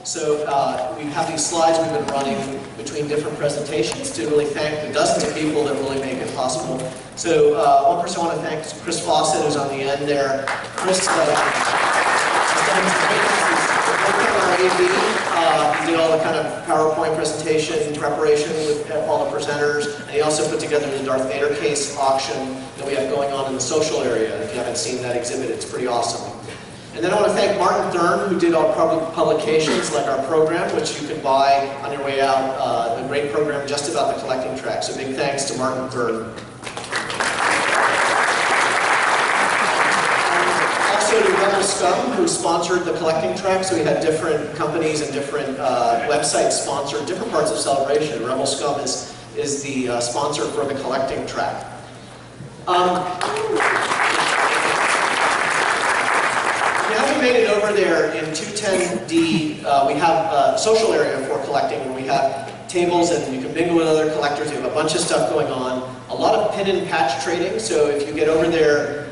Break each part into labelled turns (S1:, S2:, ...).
S1: So we have these slides we've been running between different presentations to really thank the dozens of people that really make it possible. So one person I want to thank is Chris Fawcett, who's on the end there. Chris he did all the kind of PowerPoint presentation preparation with all the presenters, and he also put together the Darth Vader case auction that we have going on in the social area. If you haven't seen that exhibit, it's pretty awesome. And then I want to thank Martin Thurn, who did our publications like our program, which you can buy on your way out, a great program just about the collecting track. So big thanks to Martin Thurn. Also to Rebel Scum, who sponsored the collecting track. So we had different companies and different websites sponsor different parts of Celebration. Rebel Scum is the sponsor for the collecting track. Now we made it over there in 210D. We have a social area for collecting where we have tables and you can mingle with other collectors. We have a bunch of stuff going on. A lot of pin and patch trading. So if you get over there,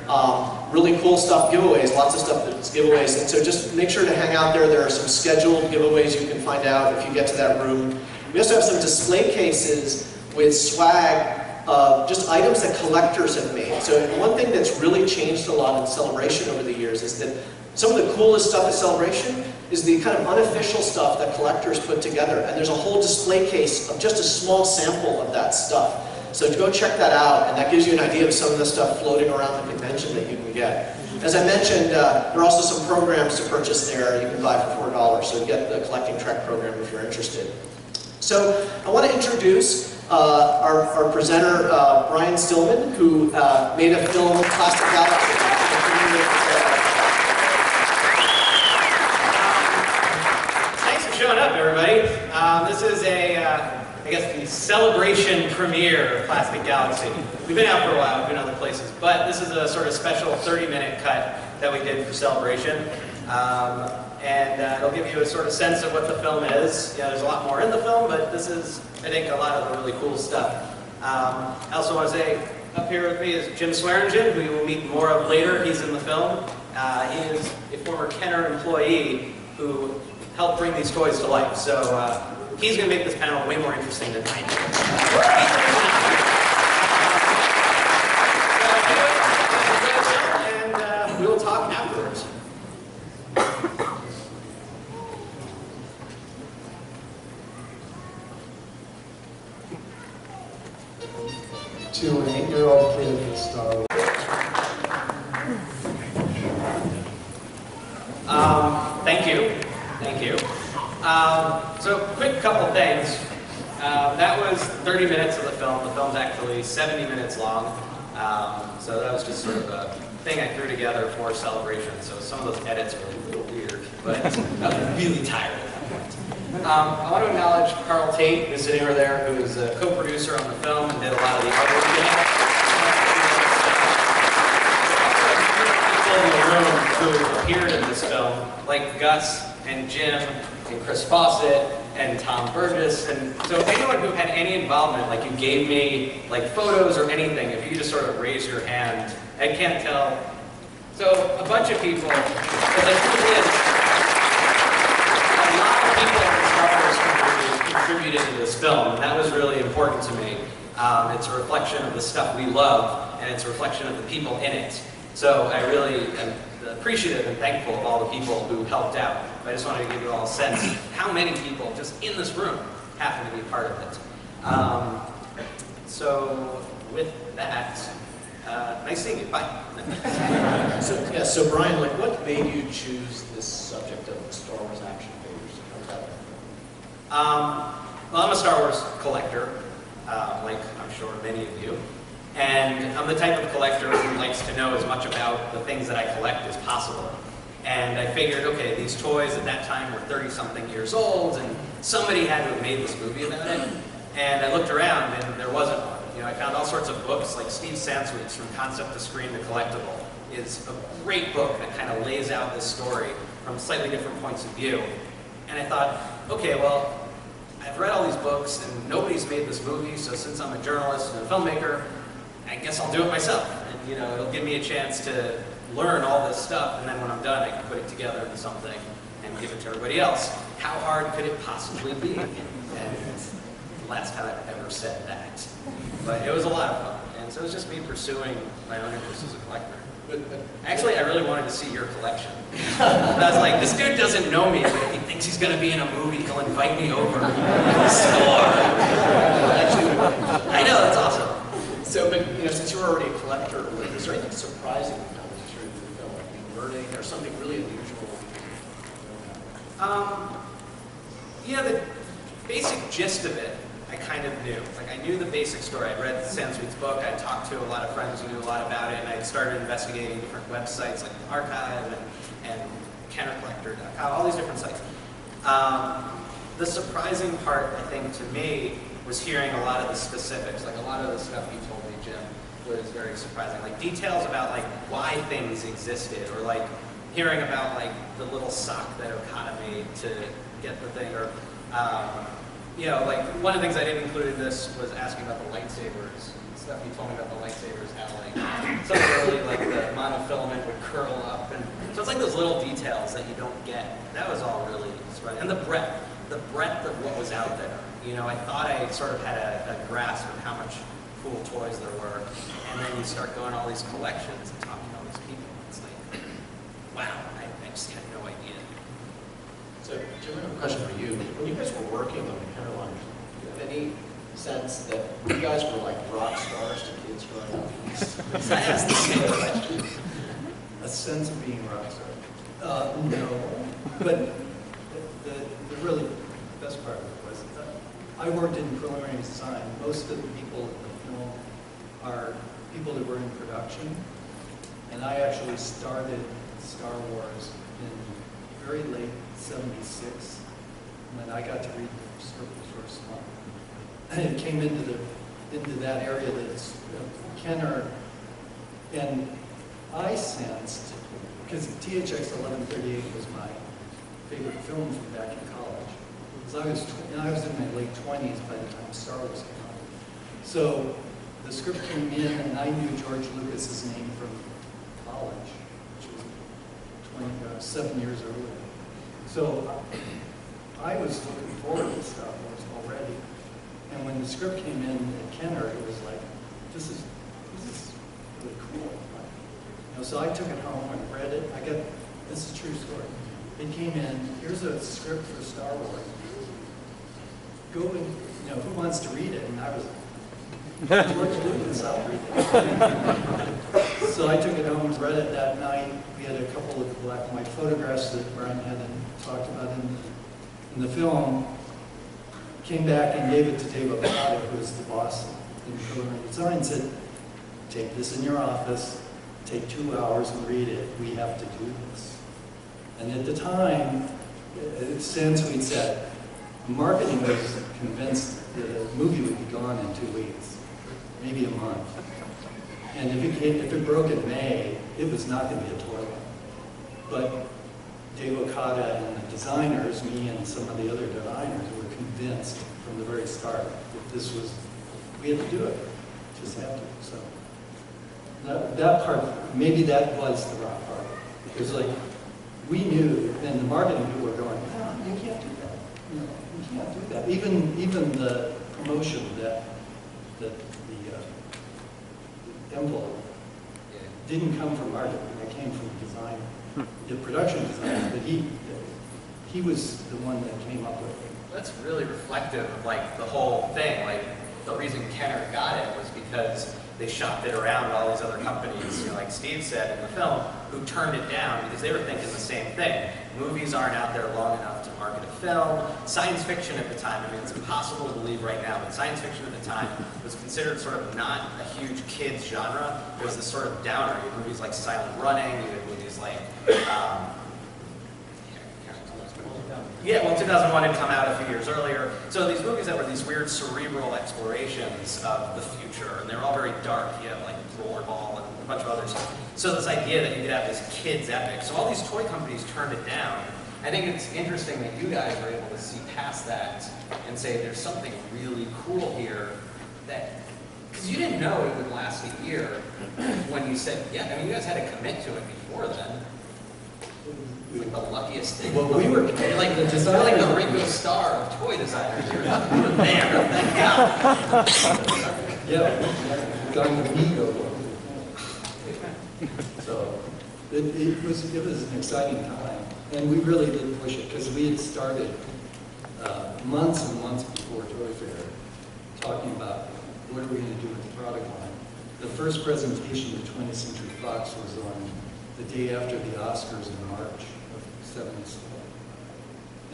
S1: really cool stuff, giveaways, lots of stuff that's giveaways. And so just make sure to hang out there. There are some scheduled giveaways you can find out if you get to that room. We also have some display cases with swag. Just items that collectors have made. So one thing that's really changed a lot in Celebration over the years is that some of the coolest stuff at Celebration is the kind of unofficial stuff that collectors put together. And there's a whole display case of just a small sample of that stuff. So to go check that out, and that gives you an idea of some of the stuff floating around the convention that you can get. As I mentioned, there are also some programs to purchase there you can buy for $4. So get the collecting track program if you're interested. So I want to introduce our presenter, Brian Stillman, who made a film, Plastic Galaxy.
S2: Thanks for showing up, everybody. This is I guess the celebration premiere of Plastic Galaxy. We've been out for a while, we've been other places, but this is a sort of special 30-minute cut that we did for Celebration. And it'll give you a sort of sense of what the film is. Yeah, there's a lot more in the film, but this is, I think, a lot of the really cool stuff. I also want to say, up here with me is Jim Swearingen, who you will meet more of later. He's in the film. He is a former Kenner employee who helped bring these toys to life. So he's going to make this panel way more interesting than I do. And we will talk afterwards.
S3: 2 an 8-year-old kid in Star Wars.
S2: Thank you. Thank you. So, quick couple things. That was 30 minutes of the film. The film's actually 70 minutes long. So that was just sort of a thing I threw together for Celebration. So some of those edits were a little weird, but I was really tired at that point. I want to acknowledge Carl Tate, who's sitting over there, who is a co-producer on the film and did a lot of the other things. People in the room who appeared in this film, like Gus and Jim and Chris Fawcett and Tom Burgess. And so anyone who had any involvement, like you gave me like photos or anything, if you could just sort of raise your hand. I can't tell. So a bunch of people, contributed to this film, and that was really important to me. It's a reflection of the stuff we love, and it's a reflection of the people in it. So I really am appreciative and thankful of all the people who helped out. But I just wanted to give you all a sense of how many people just in this room happen to be part of it. So with that, nice seeing you. Bye.
S1: So Brian, like, what made you choose this subject of Star Wars action figures?
S2: Well, I'm a Star Wars collector, like I'm sure many of you. And I'm the type of collector who likes to know as much about the things that I collect as possible. And I figured, okay, these toys at that time were 30-something years old, and somebody had to have made this movie about it. And I looked around, and there wasn't one. You know, I found all sorts of books, like Steve Sansweet's From Concept to Screen, The Collectible is a great book that kind of lays out this story from slightly different points of view. And I thought, okay, well, I've read all these books, and nobody's made this movie, so since I'm a journalist and a filmmaker, I guess I'll do it myself. And, you know, it'll give me a chance to learn all this stuff, and then when I'm done, I can put it together into something and give it to everybody else. how hard could it possibly be? And the last time I've ever said that. But it was a lot of fun. And so it was just me pursuing my own interest as a collector. Actually, I really wanted to see your collection. I was like, this dude doesn't know me, but if he thinks he's going to be in a movie, he'll invite me over. Score! I know, that's awesome.
S1: So, but since you're already a collector, is there anything surprising coming through the film, like learning or something really unusual?
S2: The basic gist of it, I kind of knew. Like, I knew the basic story. I read Sam Sweet's book. I talked to a lot of friends who knew a lot about it, and I started investigating different websites like the Archive and countercollector.com, all these different sites. The surprising part, I think, to me, was hearing a lot of the specifics. Like, a lot of the stuff you told me, Jim, was very surprising. Like, details about, like, why things existed, or, like, hearing about, like, the little sock that Okada made to get the thing, or, like, one of the things I didn't include in this was asking about the lightsabers. Stuff you told me about the lightsabers, how, like, some early, like, the monofilament would curl up, and so it's like those little details that you don't get. That was all really surprising. And the breadth of what was out there. I thought I sort of had a grasp of how much cool toys there were, and then you start going all these collections and talking to all these people. It's like, wow, I just had no idea.
S1: So, Jim, I have a question for you. When you guys were working on the Caroline, do you have any sense that you guys were like rock stars to kids growing up?
S2: So I asked the same question.
S3: A sense of being rock star. No, but the really best part of it was I worked in preliminary design. Most of the people in the film are people that were in production, and I actually started Star Wars in very late '76, when I got to read the script the first month. And it came into that area that's Kenner, and I sensed, because THX 1138 was my favorite film from back in college. Because I was in my late 20s by the time Star Wars came out. So the script came in, and I knew George Lucas's name from college, which was 7 years earlier. So I was looking forward to Star Wars already. And when the script came in at Kenner, it was like, this is really cool. So I took it home and read it. This is a true story. It came in, here's a script for Star Wars. Go and, who wants to read it? And I was, George Lucas, I'll read it. So I took it home and read it that night. We had a couple of black and white photographs that Brian had talked about in the film. Came back and gave it to Dave Okada, who was the boss in preliminary design, and said, take this in your office, take 2 hours and read it. We have to do this. And at the time, Stan Sweet said, marketing was convinced that the movie would be gone in 2 weeks, maybe a month. And if it broke in May, it was not going to be a toy line. But Dave Okada and the designers, me and some of the other designers, were convinced from the very start that we had to do it. Just had to. So that part, maybe that was the rock part. Because we knew, and the marketing people were going, no, you can't do that. You can't do that. Even the promotion that the envelope didn't come from marketing. It came from design, the production design. But he was the one that came up with it.
S2: That's really reflective of the whole thing. The reason Kenner got it was because they shopped it around to all these other companies, like Steve said in the film, who turned it down because they were thinking the same thing. Movies aren't out there long enough to market a film. Science fiction at the time, it's impossible to believe right now, but science fiction at the time was considered sort of not a huge kids genre. It was this sort of downer. You had movies like Silent Running, you had movies like, 2001 had come out a few years earlier. So these movies that were these weird cerebral explorations of the future, and they're all very dark. You have Rollerball and a bunch of others. So this idea that you could have this kids epic. So all these toy companies turned it down. I think it's interesting that you guys were able to see past that and say there's something really cool here that, because you didn't know it would last a year when you said, yeah, you guys had to commit to it before then. It's like the luckiest thing.
S3: Well, we were
S2: You're like
S3: the
S2: you're
S3: designer.
S2: like the Ringo Starr of toy designers. You're there, thank God.
S3: Yeah, got the ego. So it was an exciting time, and we really did push it because we had started months and months before Toy Fair talking about what are we going to do with the product line. The first presentation of 20th Century Fox was on the day after the Oscars in March of '77.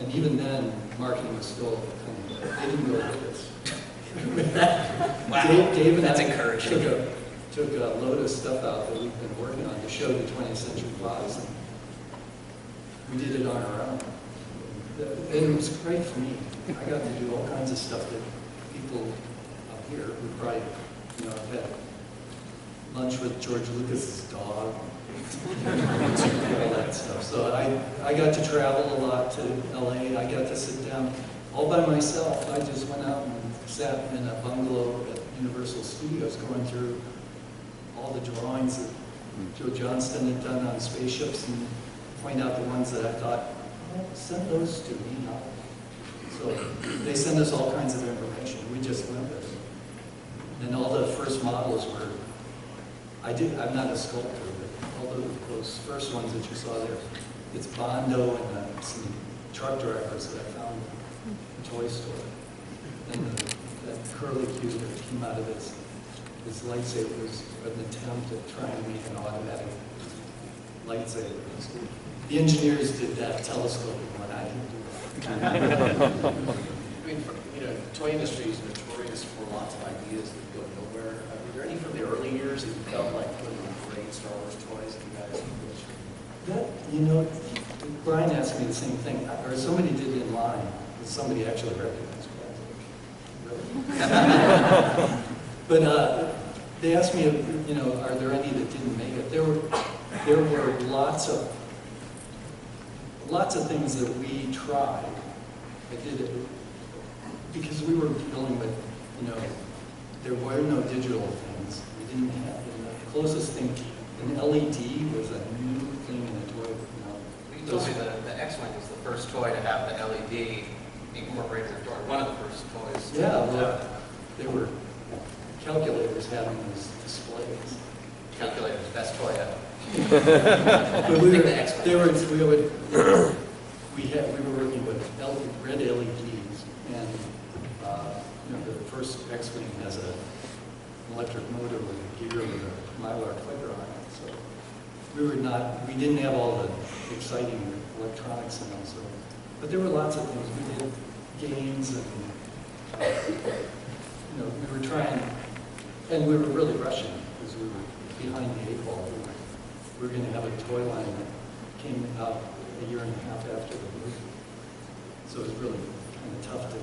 S3: And even then, marketing was still kind of, they didn't go with us.
S2: Wow,
S3: Dave and
S2: that's
S3: I
S2: encouraging.
S3: took a load of stuff out that we've been working on to show the 20th Century Fox. And we did it on our own. And it was great for me. I got to do all kinds of stuff that people up here would probably, have had lunch with George Lucas's dog, all that stuff. So I got to travel a lot to LA. I got to sit down all by myself. I just went out and sat in a bungalow at Universal Studios going through all the drawings that Joe Johnston had done on spaceships and point out the ones that I thought, send those to me. So they send us all kinds of information. We just went with it. And all the first models were, I'm not a sculptor, but all those first ones that you saw there, it's Bondo and some truck drivers that I found in the toy store. And that curly cue that came out of this lightsaber was an attempt at trying to make an automatic lightsaber. The engineers did that telescoping one. I didn't do that.
S1: I mean, toy industry is notorious for lots of ideas that go nowhere. Were there any from the early years that you felt like putting great Star Wars toys that you guys pushed?
S3: Brian asked me the same thing, or somebody did it in line, and somebody actually recognized Brian. Really? But they asked me, are there any that didn't make it? There were lots of things that we tried. I did it because we were dealing with, there were no digital things. We didn't have, the closest thing, an LED was a new thing in a toy.
S2: You told me the X-Wing was the first toy to have the LED incorporated in the door. One of the first toys.
S3: Yeah, well, they were calculators having these displays.
S2: Calculator's best toy ever.
S3: But we were working with red LEDs, and the first X-Wing has an electric motor with a gear with a Mylar clicker on it. So we didn't have all the exciting electronics in them. So, but there were lots of things. We did games, and we were trying, and we were really rushing because we were behind the eight ball. We were going to have a toy line that came out a year and a half after the movie. So it was really kind of tough to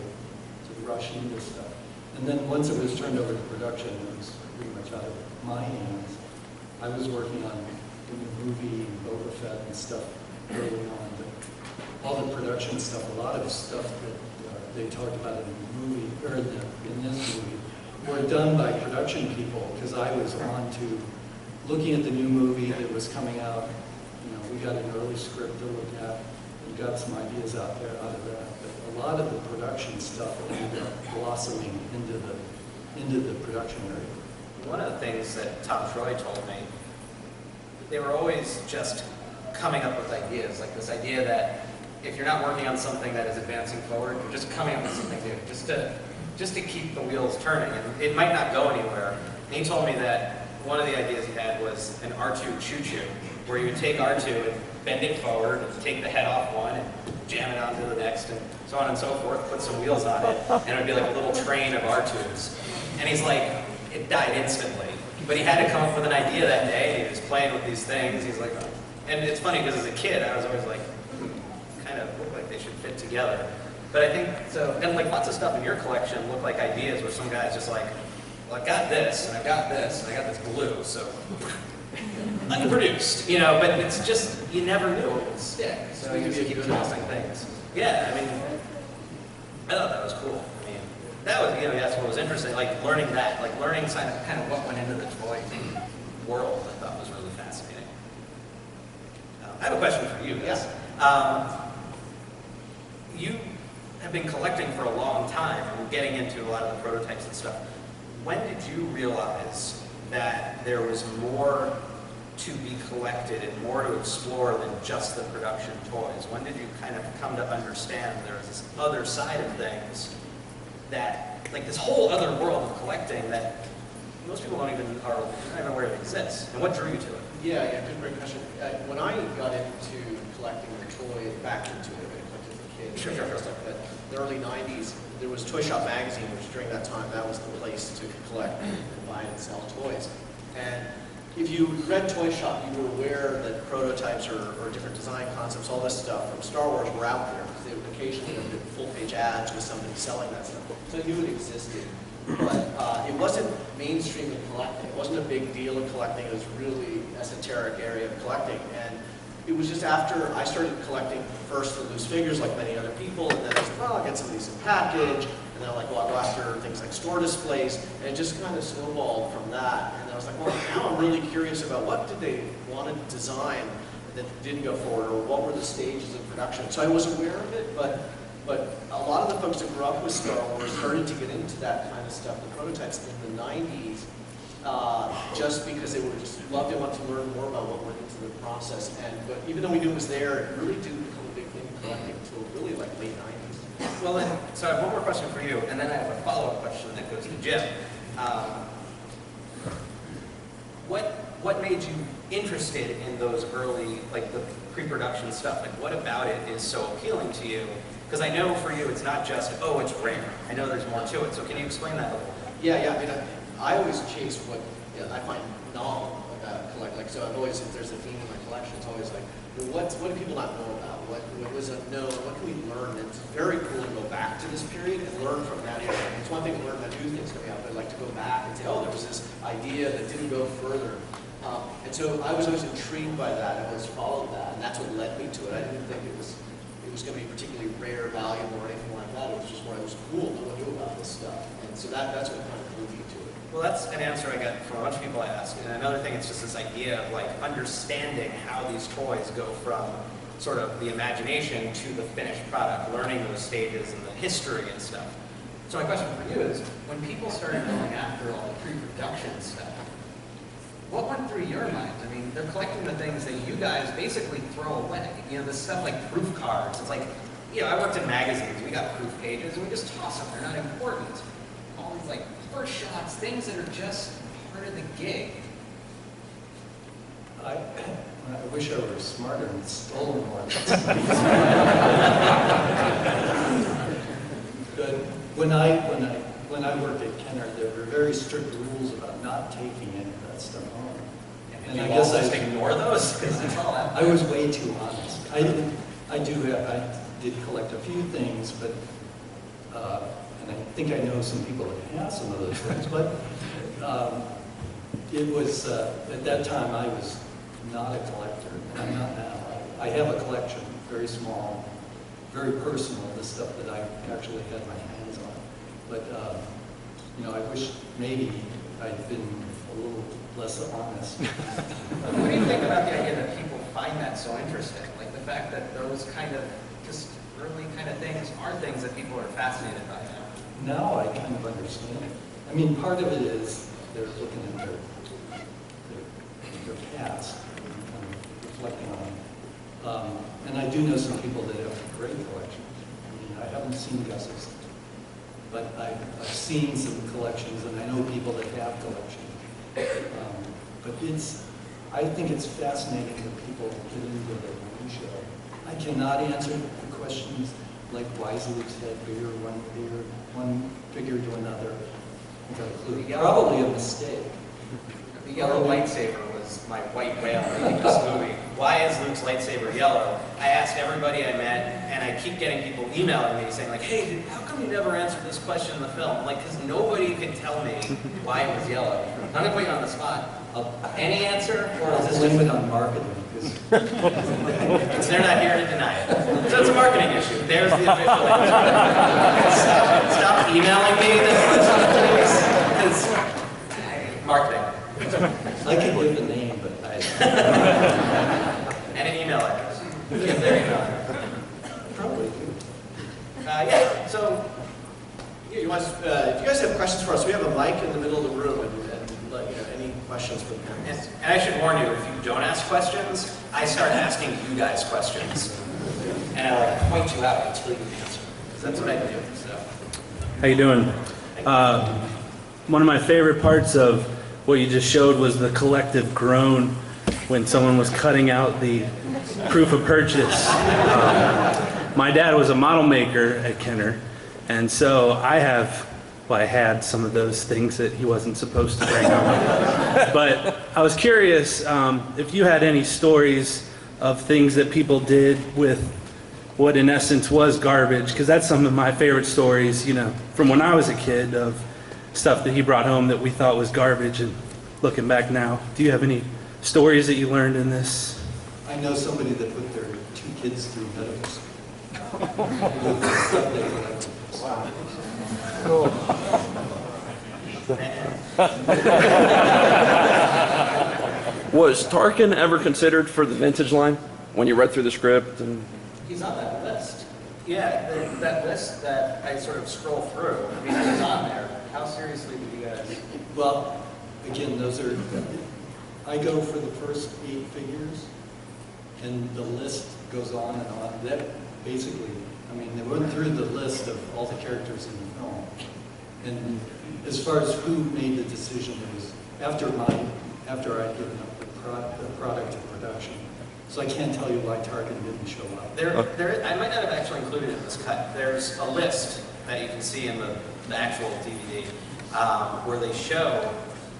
S3: rush into stuff. And then once it was turned over to production, it was pretty much out of my hands. I was working on the movie and Boba Fett and stuff early on. But all the production stuff, a lot of stuff that they talked about in the movie, or in this movie, were done by production people because I was on to looking at the new movie that was coming out. We got an early script to look at and got some ideas out of that. But a lot of the production stuff ended up blossoming into the production area.
S2: One of the things that Tom Troy told me, they were always just coming up with ideas, like this idea that if you're not working on something that is advancing forward, you're just coming up with something new, just to keep the wheels turning. And it might not go anywhere. And he told me that one of the ideas he had was an R2 choo-choo, where you would take R2 and bend it forward and take the head off one and jam it onto the next and so on and so forth, put some wheels on it, and it would be like a little train of R2s. And he's like, it died instantly. But he had to come up with an idea that day, and he was playing with these things. He's like, and it's funny because as a kid, I was always like, kind of look like they should fit together. But I think, so, and like lots of stuff in your collection look like ideas where some guy's just like, well, I got this, and I got this, and I got this glue, so unproduced, but it's just, you never knew it would stick, so you just keep tossing things. Yeah, I mean, I thought that was cool. I mean, that was, that's what was interesting, like learning that, like learning kind of what went into the toy world, I thought was really fascinating. I have a question for you, Gus. You have been collecting for a long time and getting into a lot of the prototypes and stuff. When did you realize that there was more to be collected and more to explore than just the production toys? When did you kind of come to understand there was this other side of things that, like this whole other world of collecting that most people are not even aware it exists? And what drew you to it?
S1: Yeah, great question. When I got into collecting the toy, back into it, I collected as a kid,
S2: Sure.
S1: stuff, but in the early 90s, there was Toy Shop Magazine, which during that time, that was the place to collect and buy and sell toys. And if you read Toy Shop, you were aware that prototypes or different design concepts, all this stuff from Star Wars were out there, because they would occasionally have full-page ads with somebody selling that stuff. So I knew it existed. But it wasn't mainstream in collecting. It wasn't a big deal in collecting. It was really esoteric area of collecting. And it was just after I started collecting first for loose figures like many other people, and then I said, well, I'll get some of these in package. And then I'm like, well, I'll go after things like store displays. And it just kind of snowballed from that. And then I was like, well, now I'm really curious about what did they want to design that didn't go forward, or what were the stages of production. So I was aware of it, but a lot of the folks that grew up with Star Wars started to get into that kind of stuff, the prototypes in the 90s, just because they were just loved it, wanted to learn more about what went into the process. But even though we knew it was there, it really didn't become a big thing in collecting until really like late 90s.
S2: Well, then, so I have one more question for you, and then I have a follow-up question that goes to Jim. What made you interested in those early, like the pre-production stuff? Like, what about it is so appealing to you? Because I know for you, it's not just, oh, it's rare. I know there's more to it. So can you explain that a little bit?
S1: Yeah. I mean, I always chase what I find novel about collecting. Like, so I've always, if there's a theme in my collection, it's always like, what do people not know about? What was unknown? What can we learn? And it's very cool to go back to this period and learn from that era. It's one thing to learn about new things coming out, but I like to go back and say, oh, there was this idea that didn't go further. And so I was always intrigued by that. I always followed that, and that's what led me to it. I didn't think it was going to be particularly rare, valuable, or anything like that. It was just where it was cool to know about this stuff. And so that's what kind of drew me to it.
S2: Well, that's an answer I got from a bunch of people I asked. And another thing, it's just this idea of like understanding how these toys go from sort of the imagination to the finished product, learning those stages and the history and stuff. So my question for you is, when people started going after all the pre-production stuff, what went through your mind? I mean, they're collecting the things that you guys basically throw away. You know, this stuff like proof cards. It's like, you know, I worked in magazines. We got proof pages, and we just toss them. They're not important. All these, like, first shots, things that are just part of the gig.
S3: I wish I were smarter and stolen one. But when I worked at Kenner, there were very strict rules about not taking any of that stuff home.
S2: And I guess I just ignore those because it's all that.
S3: I was way too honest. I did collect a few things, but and I think I know some people that have some of those things. But it was at that time I was not a collector, and I'm not now. I have a collection, very small, very personal. The stuff that I actually had my hands on. But you know, I wish maybe I'd been a little less honest.
S2: What do you think about the idea that people find that so interesting? Like the fact that those kind of just early kind of things are things that people are fascinated by now.
S3: Now I kind of understand it. I mean, part of it is they're looking at their past and kind of reflecting on it. And I do know some people that have great collections. I mean, I haven't seen Gus's, but I've seen some collections, and I know people that have collections. But I think it's fascinating that people get into the minutia. I cannot answer the questions like why is Luke's head bigger, one figure to another. I got a clue. Probably a mistake.
S2: The yellow lightsaber was my white whale in this movie. Why is Luke's lightsaber yellow? I asked everybody I met, and I keep getting people emailing me saying like, hey, how come you never answered this question in the film? I'm like, because nobody could tell me why it was yellow. I'm going to put you on the spot. Any answer? Or is this
S3: blame it on marketing?
S2: Because they're not here to deny it. So it's a marketing issue. There's the official answer. Stop emailing me this marketing.
S3: I could give the name, but
S2: And an email Miller. Yeah, there you go.
S1: Probably.
S2: Yeah, so
S1: Yeah, if you guys have questions for us, we have a mic in the middle of the room, and any questions for the parents.
S2: and I should warn you, if you don't ask questions, I start asking you guys questions. And I like point you out until you answer. So that's what I do. So.
S4: How you doing? One of my favorite parts of what you just showed was the collective groan when someone was cutting out the proof of purchase. My dad was a model maker at Kenner, and so I had some of those things that he wasn't supposed to bring home. But I was curious if you had any stories of things that people did with what in essence was garbage, because that's some of my favorite stories, from when I was a kid, of stuff that he brought home that we thought was garbage, and looking back now. Do you have any stories that you learned in this?
S3: I know somebody that put their 2 kids through medical school.
S5: Wow. Cool.
S6: Was Tarkin ever considered for the vintage line when you read through the script? And
S2: He's on that list. Yeah, that list that I sort of scroll through. I mean, he's on there. How seriously do you guys?
S3: Well, again, I go for the first 8 figures, and the list goes on and on. That basically, they went through the list of all the characters in the film. And as far as who made the decision, it was after I'd given up the product of production. So I can't tell you why Tarkin didn't show up.
S2: I might not have actually included it in this cut. There's a list that you can see in the actual DVD where they show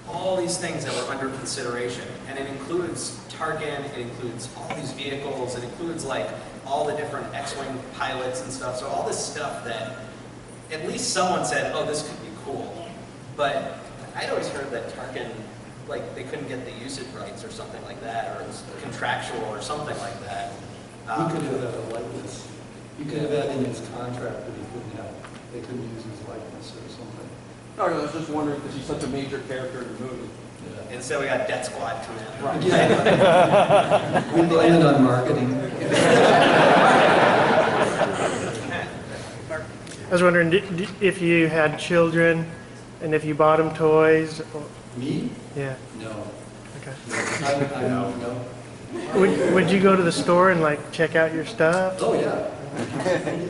S2: all these things that were under consideration. And it includes Tarkin, it includes all these vehicles, it includes like all the different X-Wing pilots and stuff. So all this stuff that at least someone said, oh, this could be cool. But I'd always heard that Tarkin, like, they couldn't get the usage rights or something like that, or it was contractual or something like that.
S3: He could have had a likeness. You could have had in his contract that they couldn't use his likeness or something.
S6: I was just wondering because he's such a major character in the movie.
S2: And so we got Death Squad come in.
S6: Right.
S3: Yeah. We blame it on marketing.
S5: I was wondering if you had children and if you bought them toys.
S3: Me?
S5: Yeah.
S3: No.
S5: Okay.
S3: No.
S5: Would you go to the store and like check out your stuff?
S3: Oh, yeah.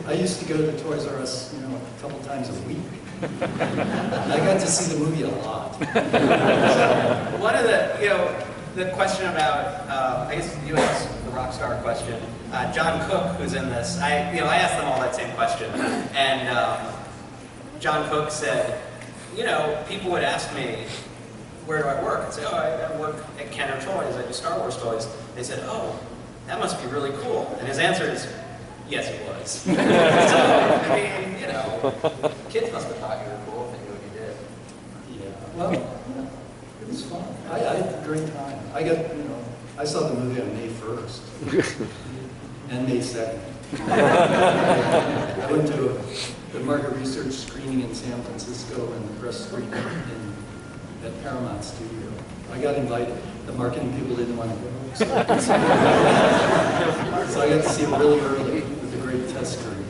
S3: I used to go to Toys R Us, a couple times a week. I got to see the movie a lot.
S2: One of the question about, I guess you asked the rock star question. John Cook, who's in this, I asked them all that same question, and John Cook said, people would ask me, where do I work? I'd say, oh, I work at Kenner Toys, I do Star Wars toys. They said, oh, that must be really cool. And his answer is, yes, it was. So, kids must have thought you were cool if they knew what you did.
S3: Yeah. Well, it was fun. I had a great time. I saw the movie on May 1st and May 2nd. I went to the market research screening in San Francisco and the press screening at Paramount Studio. I got invited. The marketing people didn't want to go. So I got to see it really early with a great test screen.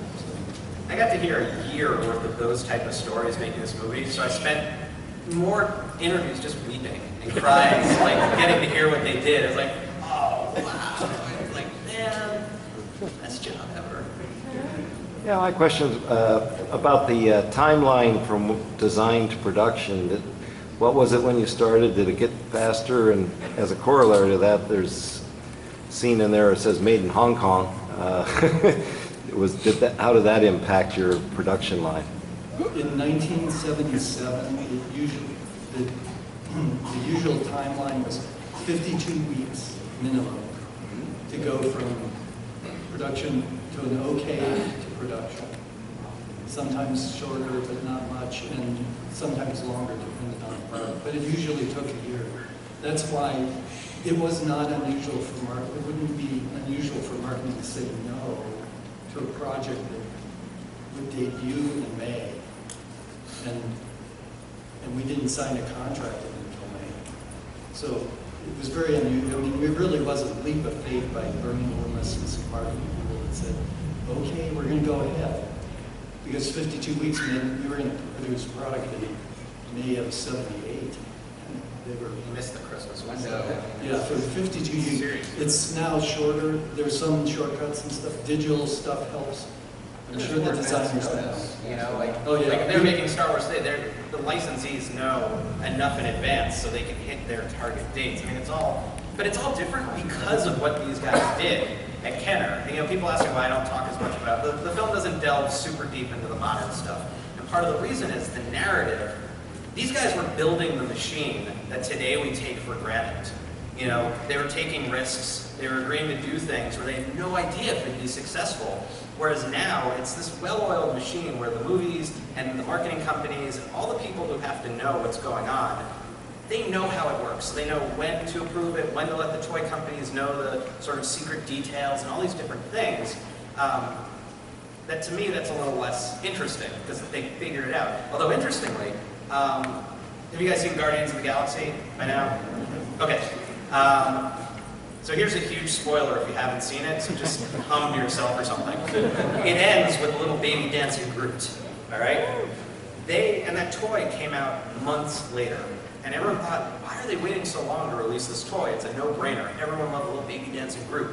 S2: I got to hear a year worth of those type of stories making this movie, so I spent more interviews just weeping and crying, like getting to hear what they did. I was like, oh, wow. I was like, man, best job ever.
S7: Yeah, my question is about the timeline from design to production. What was it when you started? Did it get faster? And as a corollary to that, there's a scene in there that says "Made in Hong Kong." How did that impact your production line?
S3: In 1977, the usual timeline was 52 weeks minimum to go from production to an okay to production. Sometimes shorter, but not much, and sometimes longer, depending on the product. But it usually took a year. That's why it was not unusual for marketing. It wouldn't be unusual for marketing to say no to a project that would debut in May, and we didn't sign a contract until May. So it was very unusual. I mean, it really was a leap of faith by Bernie Loomis and some part of the people that said, okay, we're going to go ahead. Because 52 weeks, we were going to produce product in May of '78. They were,
S2: You missed the Christmas window.
S3: yeah, for 52 weeks. It's now shorter. There's some shortcuts and stuff. Digital stuff helps. I'm sure the designers know.
S2: You know, like,
S3: Oh, yeah.
S2: like if they're making Star Wars today, the licensees know enough in advance so they can hit their target dates. I mean, it's all different because of what these guys did at Kenner. And, you know, people ask me why I don't talk as much about it. The film doesn't delve super deep into the modern stuff. And part of the reason is the narrative. These guys were building the machine that today we take for granted. You know, they were taking risks. They were agreeing to do things where they had no idea if it'd be successful. Whereas now, it's this well-oiled machine where the movies and the marketing companies and all the people who have to know what's going on, they know how it works. They know when to approve it, when to let the toy companies know the sort of secret details and all these different things. That to me, that's a little less interesting because they figured it out. Although interestingly, have you guys seen Guardians of the Galaxy by now? Okay. So here's a huge spoiler if you haven't seen it, so just hum to yourself or something. It ends with a little baby dancing Groot, all right? And that toy came out months later, and everyone thought, why are they waiting so long to release this toy? It's a no-brainer. Everyone loved the little baby dancing Groot.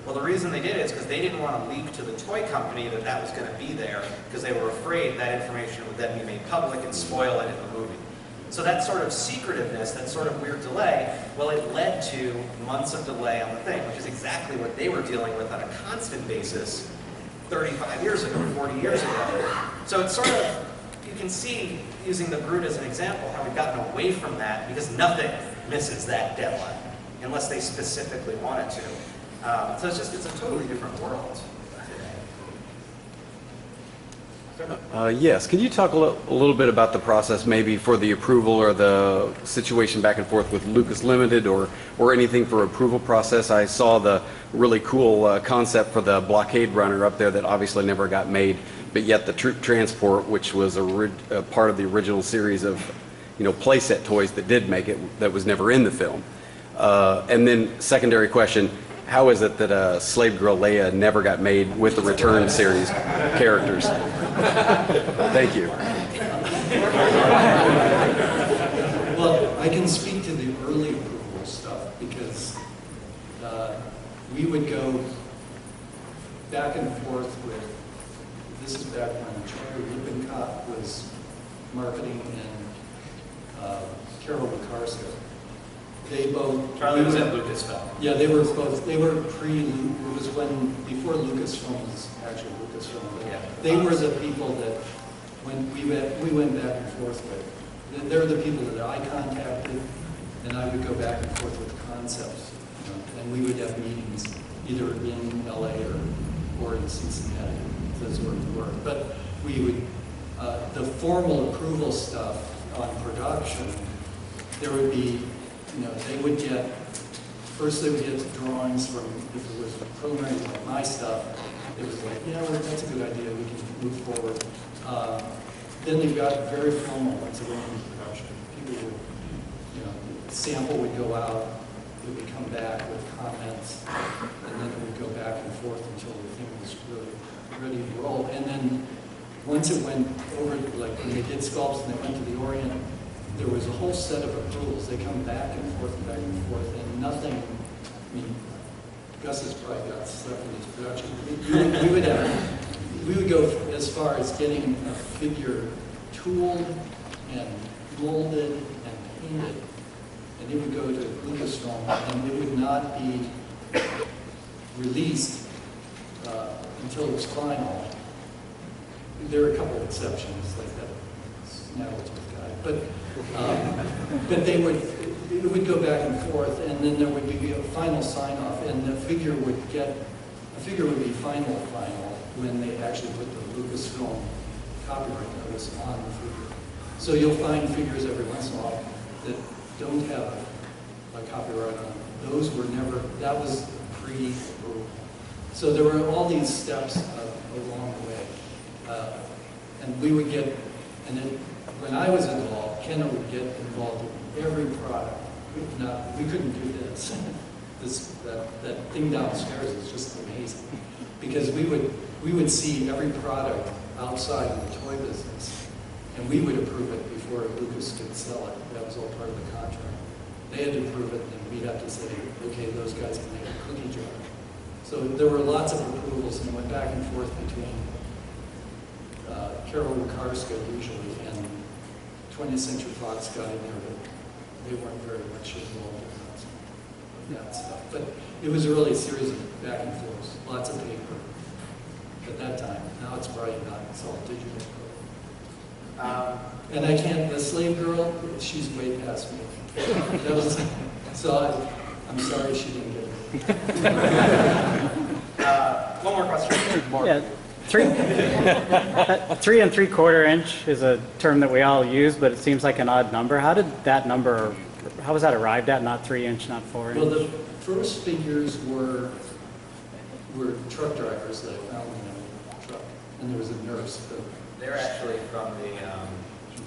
S2: Well, the reason they did it is because they didn't want to leak to the toy company that that was going to be there, because they were afraid that information would then be made public and spoil it in the movie. So that sort of secretiveness, that sort of weird delay, well, it led to months of delay on the thing, which is exactly what they were dealing with on a constant basis 35 years ago, 40 years ago. So it's sort of, you can see, using the Groot as an example, how we've gotten away from that because nothing misses that deadline, unless they specifically want it to. So it's a totally different world today.
S8: Yes, can you talk a little bit about the process maybe for the approval or the situation back and forth with Lucas Limited or anything for approval process? I saw the really cool concept for the blockade runner up there that obviously never got made, but yet the troop transport, which was a part of the original series of, you know, playset toys that did make it, that was never in the film. And then secondary question, how is it that Slave Girl Leia never got made with the Return series characters? Thank you.
S3: Well, I can speak to the early approval stuff because we would go back and forth with, this is back when Charlie Lippincott was marketing and Carol Bukarska. They both...
S2: Charlie was at Lucasfilm.
S3: Yeah, they were both, they were it was before Lucasfilm was actually Lucasfilm.
S2: Yeah.
S3: They were the people that, when we went back and forth with. They're the people that I contacted, and I would go back and forth with concepts. You know, and we would have meetings either in LA or in Cincinnati. That's where we were. But we would, the formal approval stuff on production, there would be, you know, they would get, first they would get drawings from, if it was preliminary like my stuff, it was like, yeah, well, that's a good idea, we can move forward. Then they got very formal once it went into production. People would, you know, the sample would go out, it would come back with comments, and then it would go back and forth until the thing was really ready to roll. And then once it went over, like when they did sculpts and they went to the Orient, there was a whole set of approvals. They come back and forth, and nothing, I mean, Gus has probably got stuff in his production. We would go as far as getting a figure tooled and molded and painted, and it would go to Lucasfilm, and it would not be released until it was final. There are a couple of exceptions, like that Snaggletooth guy, but it would go back and forth, and then there would be a final sign-off, and the figure would be final when they actually put the Lucasfilm copyright notice on the figure. So you'll find figures every once in a while that don't have a copyright on them. Those were never, that was pre-approval. So there were all these steps along the way. And we would get, and then when I was involved, Kenner would get involved in every product. we couldn't do this. That thing downstairs is just amazing. Because we would see every product outside in the toy business, and we would approve it before Lucas could sell it. That was all part of the contract. They had to approve it, and we'd have to say, okay, those guys can make a cookie jar. So there were lots of approvals, and it went back and forth between Carol Karska usually, and 20th Century Fox got in there, but they weren't very much involved in that stuff. But it was really a series of back and forth, lots of paper at that time. Now it's probably not, it's all digital. And I can't, the slave girl, she's way past me. That was, so I'm sorry she didn't get it.
S2: One more question.
S9: Yeah, 3 3/4 inch is a term that we all use, but it seems like an odd number. How did that number, how was that arrived at, not 3 inch, not 4 inch?
S3: Well, the first figures were truck drivers that I found in a truck, and there was a nurse.
S2: They're actually from the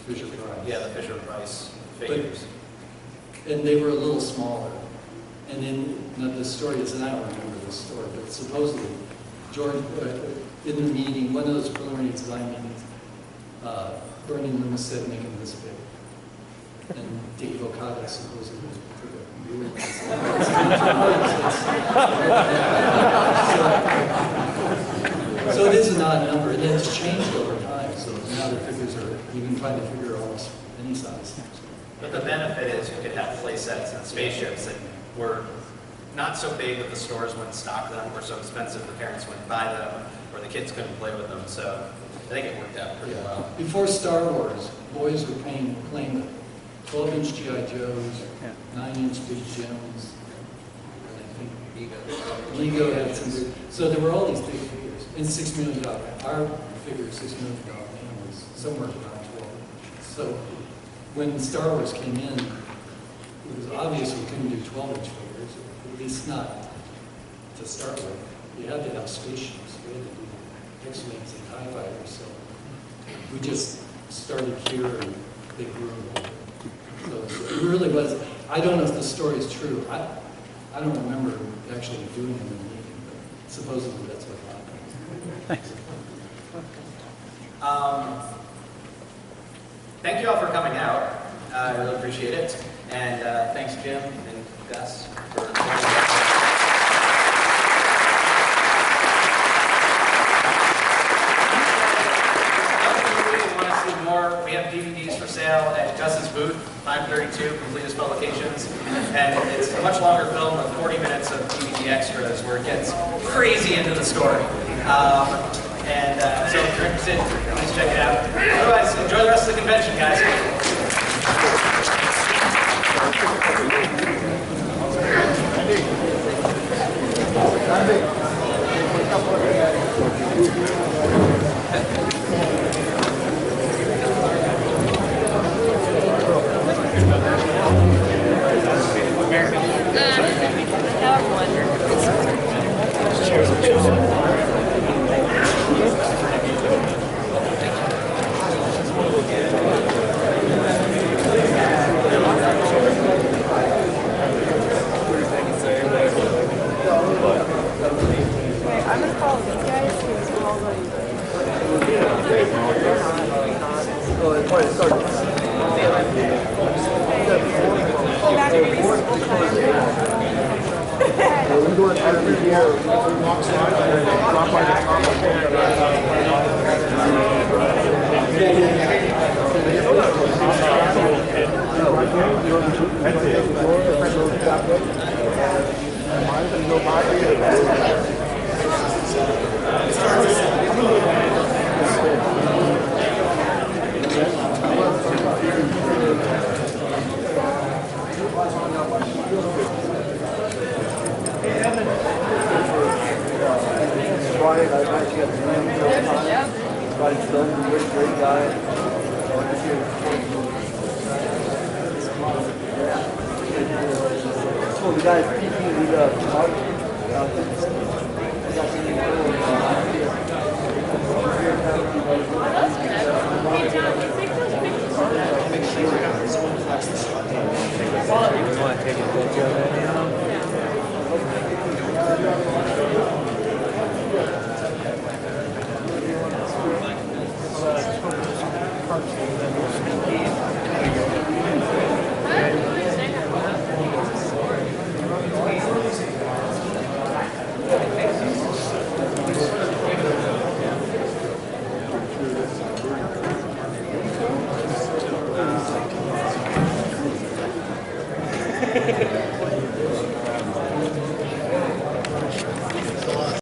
S3: Fisher Price.
S2: Yeah, the Fisher Price figures.
S3: And they were a little smaller. And in the story is, and I don't remember this story, but supposedly George, in the meeting, one of those preliminary design meetings, Bernie Loomis said, make them this big. And Dave Okada supposedly took a really So it is an odd number, and it's changed over time. So now the figures are, you can find a figure almost any size.
S2: But the benefit is you could have play sets and spaceships that were not so big that the stores wouldn't stock them, were so expensive the parents wouldn't buy them, or the kids couldn't play with them. So I think it worked out pretty well.
S3: Before Star Wars, boys were playing the 12-inch G.I. Joes, 9-inch Big Jims, and I think Lego had some. So there were all these big figures. And $6 million. Our figure, $6 million man, was somewhere around 12 inches. So when Star Wars came in, it was obvious we couldn't do 12-inch figures, at least not to start with. You had to have spaceships. We had to do X-Wings and TIE fighters. So we just started here and they grew. So it really was, I don't know if the story is true. I don't remember actually doing it in the meeting, but supposedly that's what happened.
S9: Thanks.
S2: Thank you all for coming out. I really appreciate it. And thanks, Jim and Gus, for joining us. We have DVDs for sale at Gus's booth, 532, Completest Publications. And it's a much longer film with 40 minutes of DVD extras where it gets crazy into the story. So if you're interested, please check it out. Otherwise, enjoy the rest of the convention, guys.
S10: Brian Stillman, great guy. So the guys peeking with the
S5: Parts of the